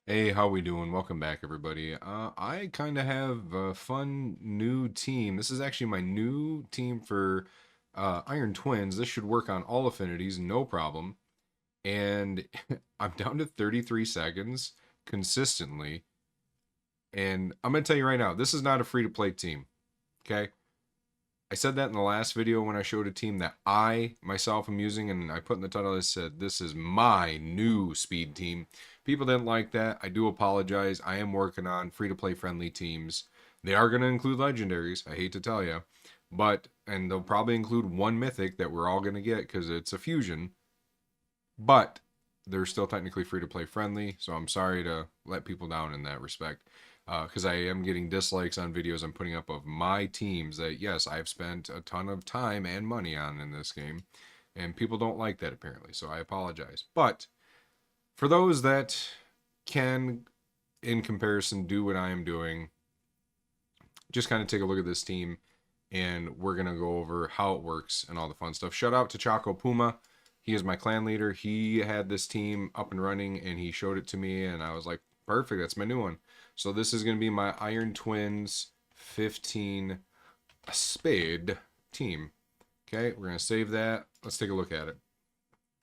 Hey, how we doing? Welcome back, everybody. I kind of have a fun new team. This is actually my new team for Iron Twins. This should work on all affinities, no problem. And I'm down to 33 seconds consistently. And I'm going to tell you right now, this is not a free-to-play team, okay? I said that in the last video when I showed a team that I myself am using, and I put in the title, I said, this is my new speed team. People didn't like that. I do apologize. I am working on free to play friendly teams. They are going to include legendaries, I hate to tell you, and they'll probably include one mythic that we're all going to get because it's a fusion, but they're still technically free to play friendly. So I'm sorry to let people down in that respect, because I am getting dislikes on videos I'm putting up of my teams that, yes, I've spent a ton of time and money on in this game, and people don't like that apparently. So I apologize. But for those that can, in comparison, do what I am doing, just kind of take a look at this team, and we're gonna go over how it works and all the fun stuff. Shout out to Choco Puma. He is my clan leader. He had this team up and running, and he showed it to me, and I was like, perfect, that's my new one. So this is gonna be my Iron Twins 15 Spade team. Okay, we're gonna save that. Let's take a look at it.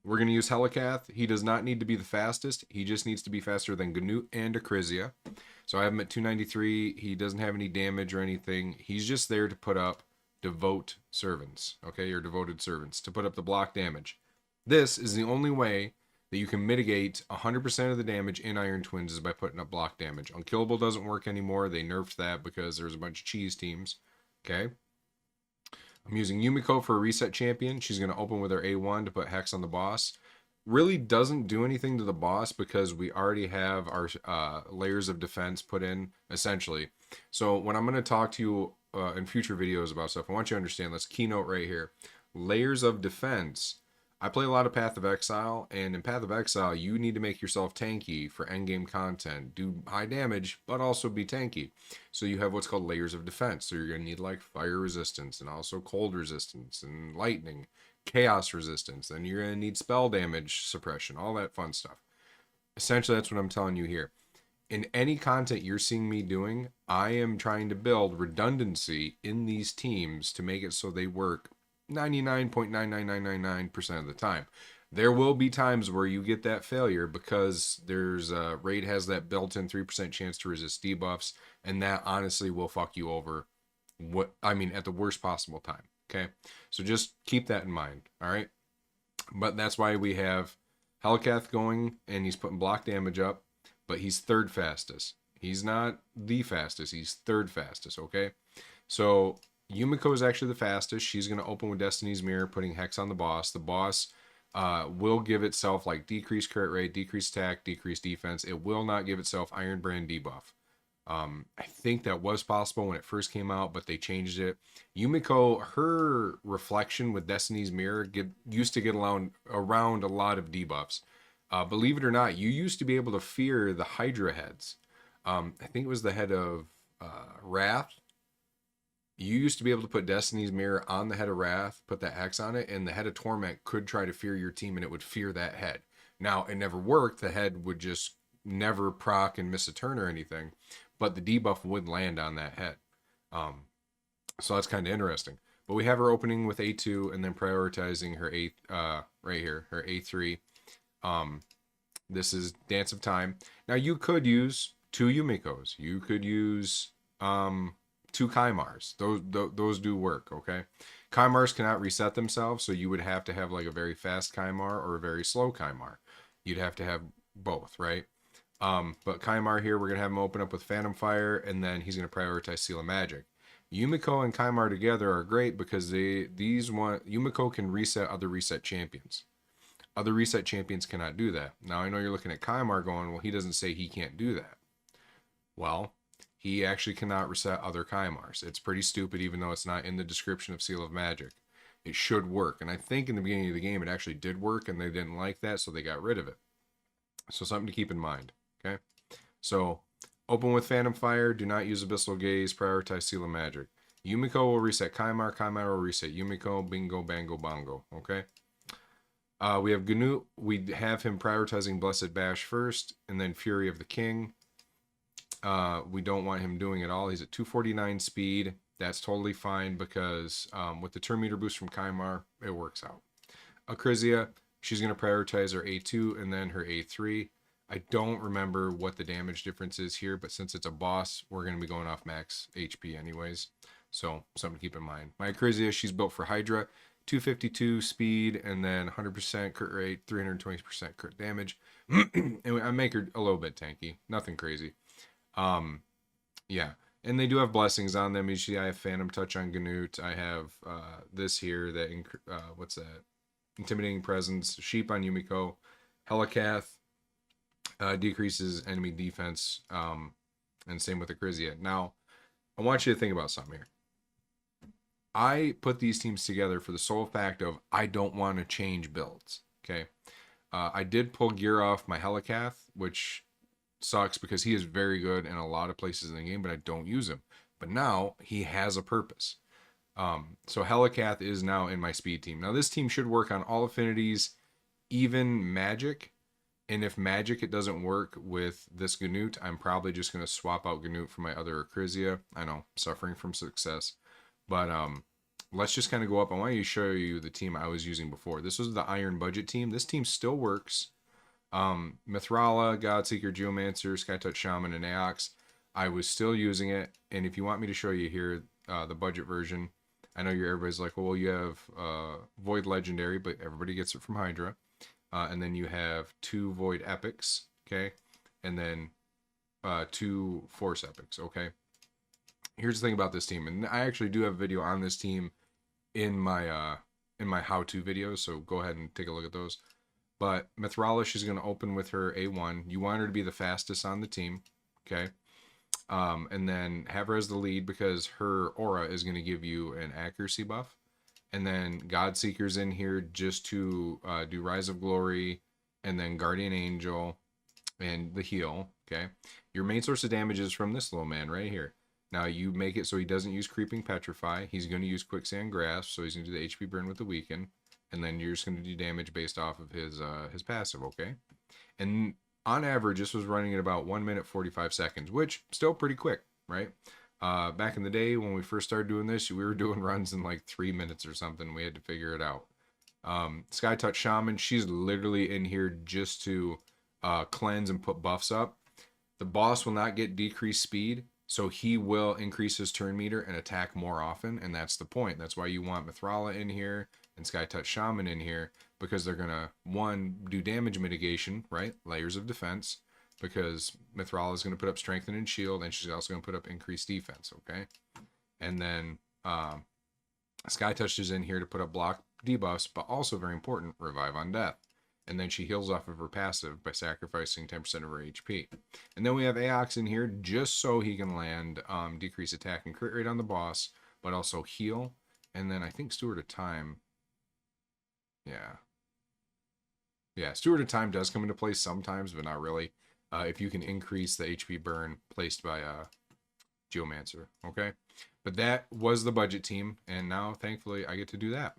We're going to use Helicath. He does not need to be the fastest. He just needs to be faster than Ganut and Acrizia. So I have him at 293. He doesn't have any damage or anything. He's just there to put up devote servants, okay, or devoted servants, to put up the block damage. This is the only way that you can mitigate 100% of the damage in Iron Twins is by putting up block damage. Unkillable doesn't work anymore. They nerfed that because there's a bunch of cheese teams, okay? I'm using Yumiko for a reset champion. She's going to open with her A1 to put Hex on the boss. Really doesn't do anything to the boss because we already have our layers of defense put in, essentially. So when I'm going to talk to you in future videos about stuff, I want you to understand this keynote right here. Layers of defense. I play a lot of Path of Exile, and in Path of Exile, you need to make yourself tanky for endgame content. Do high damage, but also be tanky. So you have what's called layers of defense. So you're going to need like fire resistance and also cold resistance and lightning, chaos resistance. Then you're going to need spell damage suppression, all that fun stuff. Essentially, that's what I'm telling you here. In any content you're seeing me doing, I am trying to build redundancy in these teams to make it so they work 99.99999% of the time. There will be times where you get that failure because there's raid has that built-in 3% chance to resist debuffs, and that honestly will fuck you over. At the worst possible time. Okay, so just keep that in mind. All right, but that's why we have Helicath going, and he's putting block damage up, but he's third fastest. He's not the fastest. He's third fastest. Okay, so Yumiko is actually the fastest. She's going to open with Destiny's Mirror, putting Hex on the boss. The boss will give itself like decreased crit rate, decreased attack, decreased defense. It will not give itself Iron Brand debuff. I think that was possible when it first came out, but they changed it. Yumiko, her reflection with Destiny's Mirror used to get around a lot of debuffs. Believe it or not, you used to be able to fear the Hydra heads. I think it was the head of Wrath. You used to be able to put Destiny's Mirror on the head of Wrath, put that Hex on it, and the head of Torment could try to fear your team, and it would fear that head. Now, it never worked. The head would just never proc and miss a turn or anything, but the debuff would land on that head. So that's kind of interesting. But we have her opening with A2 and then prioritizing her right here, her A3. This is Dance of Time. Now, you could use two Yumikos. You could use two Kaimars. Those do work, okay? Kaimars cannot reset themselves, so you would have to have like a very fast Kaimar or a very slow Kaimar. You'd have to have both, right? But Kaimar here, we're going to have him open up with Phantom Fire, and then he's going to prioritize Seal of Magic. Yumiko and Kaimar together are great because Yumiko can reset other reset champions. Other reset champions cannot do that. Now, I know you're looking at Kaimar going, well, he doesn't say he can't do that. Well, he actually cannot reset other Kaimars. It's pretty stupid, even though it's not in the description of Seal of Magic. It should work. And I think in the beginning of the game, it actually did work, and they didn't like that, so they got rid of it. So something to keep in mind, okay? So, open with Phantom Fire, do not use Abyssal Gaze, prioritize Seal of Magic. Yumiko will reset Kaimar, Kaimar will reset Yumiko, bingo, bango, bongo, okay? We have Gnut. We have him prioritizing Blessed Bash first, and then Fury of the King. We don't want him doing it all. He's at 249 speed. That's totally fine because with the turn meter boost from Kymar, it works out. Acrizia, she's going to prioritize her A2 and then her A3. I don't remember what the damage difference is here, but since it's a boss, we're going to be going off max HP anyways. So something to keep in mind. My Acrizia, she's built for Hydra, 252 speed, and then 100% crit rate, 320% crit damage. And I make her a little bit tanky, nothing crazy. Yeah, and they do have blessings on them. Usually, I have Phantom Touch on Gnut. I have this here that what's that? Intimidating Presence. Sheep on Yumiko. Helicath decreases enemy defense. And same with Acrizia. Now, I want you to think about something here. I put these teams together for the sole fact of I don't want to change builds. Okay, I did pull gear off my Helicath, which sucks because he is very good in a lot of places in the game, but I don't use him. But now he has a purpose. So Helicath is now in my speed team. Now this team should work on all affinities, even magic. And if magic it doesn't work with this Gnut, I'm probably just going to swap out Gnut for my other Acrizia. I know, suffering from success. But let's just kind of go up. I want to show you the team I was using before. This was the Iron Budget team. This team still works. Mithrala, Godseeker, Geomancer, Skytouch Shaman, and Aox. I was still using it, and if you want me to show you here, the budget version, I know everybody's like, well, you have Void Legendary, but everybody gets it from Hydra. And then you have 2 Void Epics, okay? And then 2 Force Epics, okay? Here's the thing about this team, and I actually do have a video on this team in my how-to videos, so go ahead and take a look at those. But Mithrala, she's going to open with her A1. You want her to be the fastest on the team, okay? And then have her as the lead because her aura is going to give you an accuracy buff. And then Godseeker's in here just to do Rise of Glory, and then Guardian Angel, and the heal, okay? Your main source of damage is from this little man right here. Now you make it so he doesn't use Creeping Petrify. He's going to use Quicksand Grasp, so he's going to do the HP burn with the Weaken. And then you're just going to do damage based off of his passive, okay? And on average, this was running at about 1 minute 45 seconds, which still pretty quick, right? Back in the day when we first started doing this, we were doing runs in like 3 minutes or something. We had to figure it out. Skytouch Shaman, she's literally in here just to cleanse and put buffs up. The boss will not get decreased speed, so he will increase his turn meter and attack more often, and that's the point. That's why you want Mithrala in here and Skytouch Shaman in here, because they're gonna, one, do damage mitigation, right? Layers of defense, because Mithrala is gonna put up strengthen and shield, and she's also gonna put up increased defense, okay? And then Skytouch is in here to put up block debuffs, but also very important, revive on death. And then she heals off of her passive by sacrificing 10% of her HP. And then we have Aox in here just so he can land decrease attack and crit rate on the boss, but also heal. And then I think Steward of Time. Yeah, Steward of Time does come into play sometimes, but not really. If you can increase the HP burn placed by Geomancer, okay? But that was the budget team, and now, thankfully, I get to do that.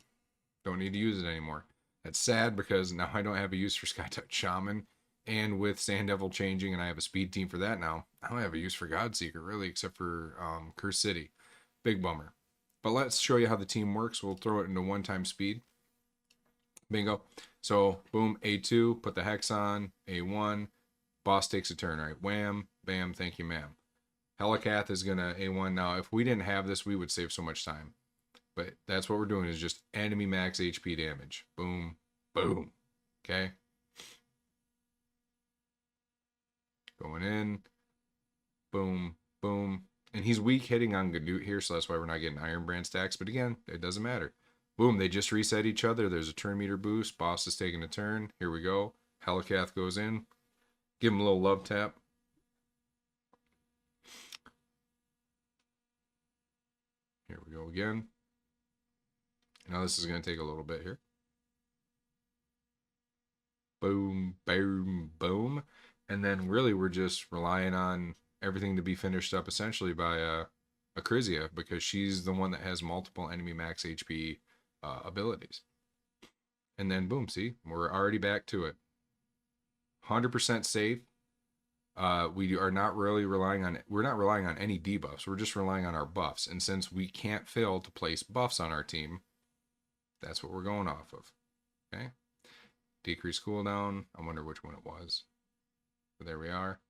Don't need to use it anymore. That's sad because now I don't have a use for Skytouch Shaman, and with Sand Devil changing, and I have a speed team for that now, I don't have a use for Godseeker, really, except for Curse City. Big bummer. But let's show you how the team works. We'll throw it into one-time speed. Bingo. So, boom, A2, put the Hex on, A1, boss takes a turn, right? Wham, bam, thank you, ma'am. Helicath is going to A1. Now, if we didn't have this, we would save so much time. But that's what we're doing, is just enemy max HP damage. Boom, boom. Okay? Going in. Boom, boom. And he's weak hitting on Gnut here, so that's why we're not getting Iron Brand stacks. But again, it doesn't matter. Boom, they just reset each other. There's a turn meter boost. Boss is taking a turn. Here we go. Helicath goes in. Give him a little love tap. Here we go again. Now this is going to take a little bit here. Boom, boom, boom. And then really we're just relying on everything to be finished up essentially by Acrizia, because she's the one that has multiple enemy max HP abilities. And then boom, see, we're already back to it. 100% safe. We are not really relying on, we're not relying on any debuffs. We're just relying on our buffs. And since we can't fail to place buffs on our team, that's what we're going off of. Okay. Decrease cooldown. I wonder which one it was. But there we are.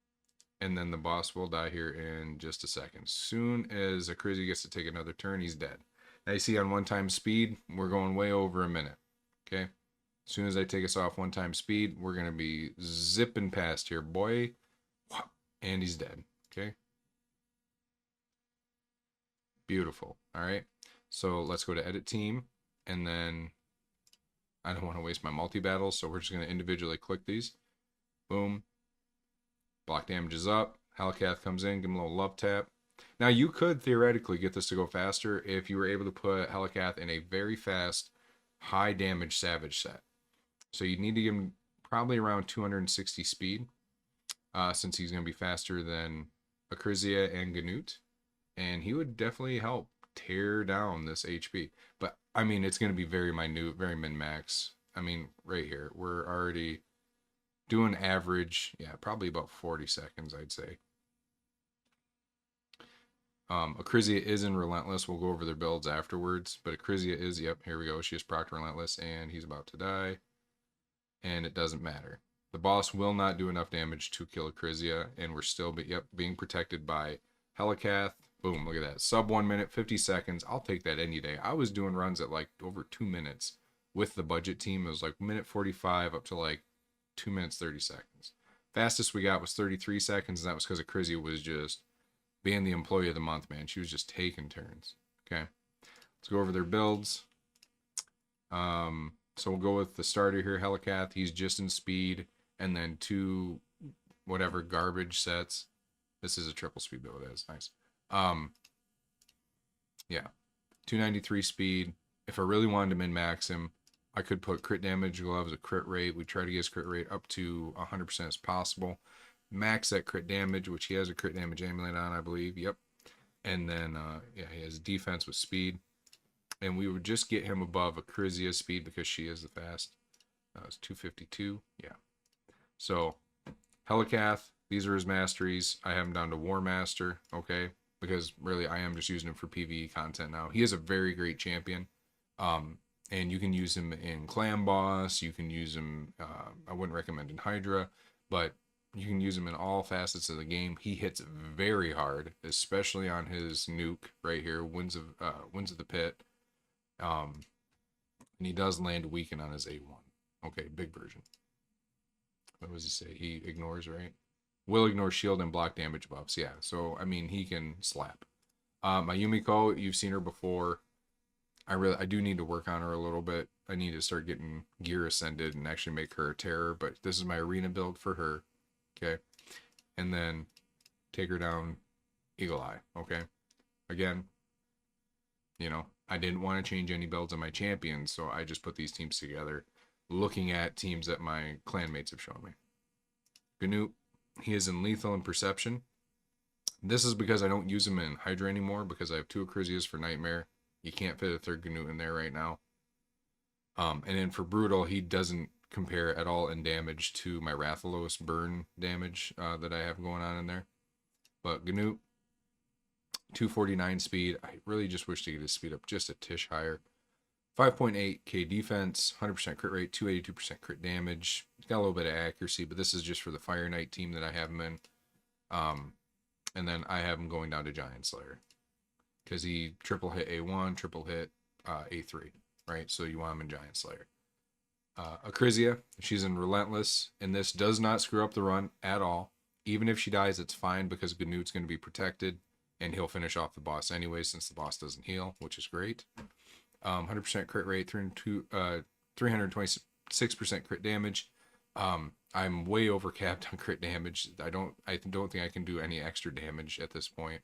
And then the boss will die here in just a second. Soon as Akrizi gets to take another turn, he's dead. Now you see on 1 time speed, we're going way over a minute. Okay. As soon as I take us off 1 time speed, we're going to be zipping past here, boy. And he's dead. Okay. Beautiful. All right. So let's go to edit team. And then I don't want to waste my multi-battles, so we're just going to individually click these. Boom. Block damage is up. Helicath comes in, give him a little love tap. Now, you could theoretically get this to go faster if you were able to put Helicath in a very fast, high damage Savage set. So you need to give him probably around 260 speed, since he's going to be faster than Akrizia and Ganut. And he would definitely help tear down this HP. But, I mean, it's going to be very minute, very min-max. I mean, right here, we're already doing average, yeah, probably about 40 seconds, I'd say. Akrizia is in Relentless. We'll go over their builds afterwards. But Akrizia is, yep, here we go. She has procced Relentless, and he's about to die. And it doesn't matter. The boss will not do enough damage to kill Akrizia, and we're still being protected by Helicath. Boom, look at that. Sub 1 minute, 50 seconds. I'll take that any day. I was doing runs at like over 2 minutes with the budget team. It was like minute 45 up to like 2 minutes, 30 seconds. Fastest we got was 33 seconds, and that was because Akrizia was just being the employee of the month, man. She was just taking turns. Okay. Let's go over their builds. So we'll go with the starter here, Helicath. He's just in speed, and then 2 whatever garbage sets. This is a triple speed build. That's nice. Yeah, 293 speed. If I really wanted to min-max him, I could put crit damage gloves, a crit rate. We try to get his crit rate up to 100% as possible. Max that crit damage, which he has a crit damage amulet on, I believe. Yep. And then, yeah, he has defense with speed. And we would just get him above Akrizia's speed because she is the fast. It's 252. Yeah. So, Helicath, these are his masteries. I have him down to War Master, okay? Because really, I am just using him for PvE content now. He is a very great champion. And you can use him in Clan Boss. You can use him, I wouldn't recommend in Hydra, but you can use him in all facets of the game. He hits very hard, especially on his nuke right here, Winds of the Pit. And he does land weaken on his A1. Okay, big version. What does he say? He ignores, right? Will ignore shield and block damage buffs. Yeah, so, I mean, he can slap. My Yumiko, you've seen her before. I do need to work on her a little bit. I need to start getting gear ascended and actually make her a terror. But this is my arena build for her. Okay. And then take her down Eagle Eye. Okay. Again, you know, I didn't want to change any builds on my champions, so I just put these teams together, looking at teams that my clanmates have shown me. Ganut, he is in lethal and perception. This is because I don't use him in Hydra anymore because I have 2 Acrisias for Nightmare. You can't fit a 3rd Ganut in there right now. And then for Brutal, he doesn't compare at all in damage to my Rathalos burn damage that I have going on in there. But Ganut, 249 speed. I really just wish to get his speed up just a tish higher. 5.8k defense, 100% crit rate, 282% crit damage. He's got a little bit of accuracy, but this is just for the Fire Knight team that I have him in. And then I have him going down to Giant Slayer. Because he triple hit A1, triple hit A3, right? So you want him in Giant Slayer. Akrizia, she's in Relentless, and this does not screw up the run at all. Even if she dies, it's fine because Ganut's going to be protected, and he'll finish off the boss anyway since the boss doesn't heal, which is great. 100% crit rate, 326% crit damage. I'm way over capped on crit damage. I don't think I can do any extra damage at this point.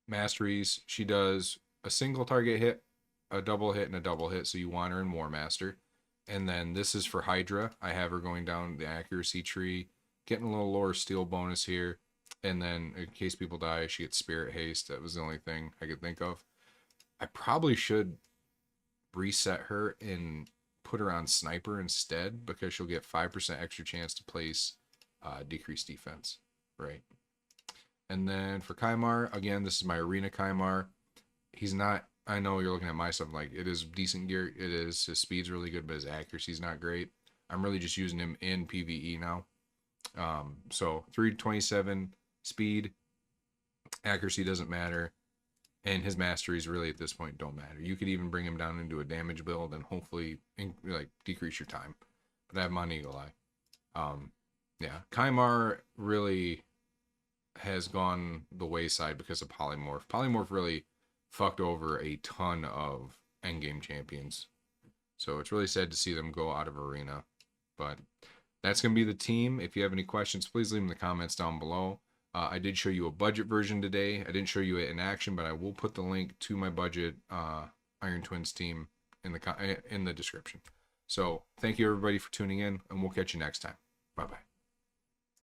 Masteries, she does a single target hit, a double hit, and a double hit, so you want her in War Master. And then this is for Hydra. I have her going down the accuracy tree, getting a little lower steel bonus here. And then in case people die, she gets Spirit Haste. That was the only thing I could think of. I probably should reset her and put her on sniper instead, because she'll get 5% extra chance to place decreased defense, right? And then for Kymar, again, this is my arena Kymar. He's not, I know you're looking at my stuff like, it is decent gear. It is. His speed's really good, but his accuracy's not great. I'm really just using him in PvE now. So 327 speed, accuracy doesn't matter, and his masteries really at this point don't matter. You could even bring him down into a damage build and hopefully like decrease your time. But I have him on Eagle Eye. Yeah, Kymar really has gone the wayside because of Polymorph. Polymorph really fucked over a ton of endgame champions. So it's really sad to see them go out of arena. But that's going to be the team. If you have any questions, please leave them in the comments down below. I did show you a budget version today. I didn't show you it in action, but I will put the link to my budget Iron Twins team in the description. So thank you everybody for tuning in, and we'll catch you next time. Bye-bye.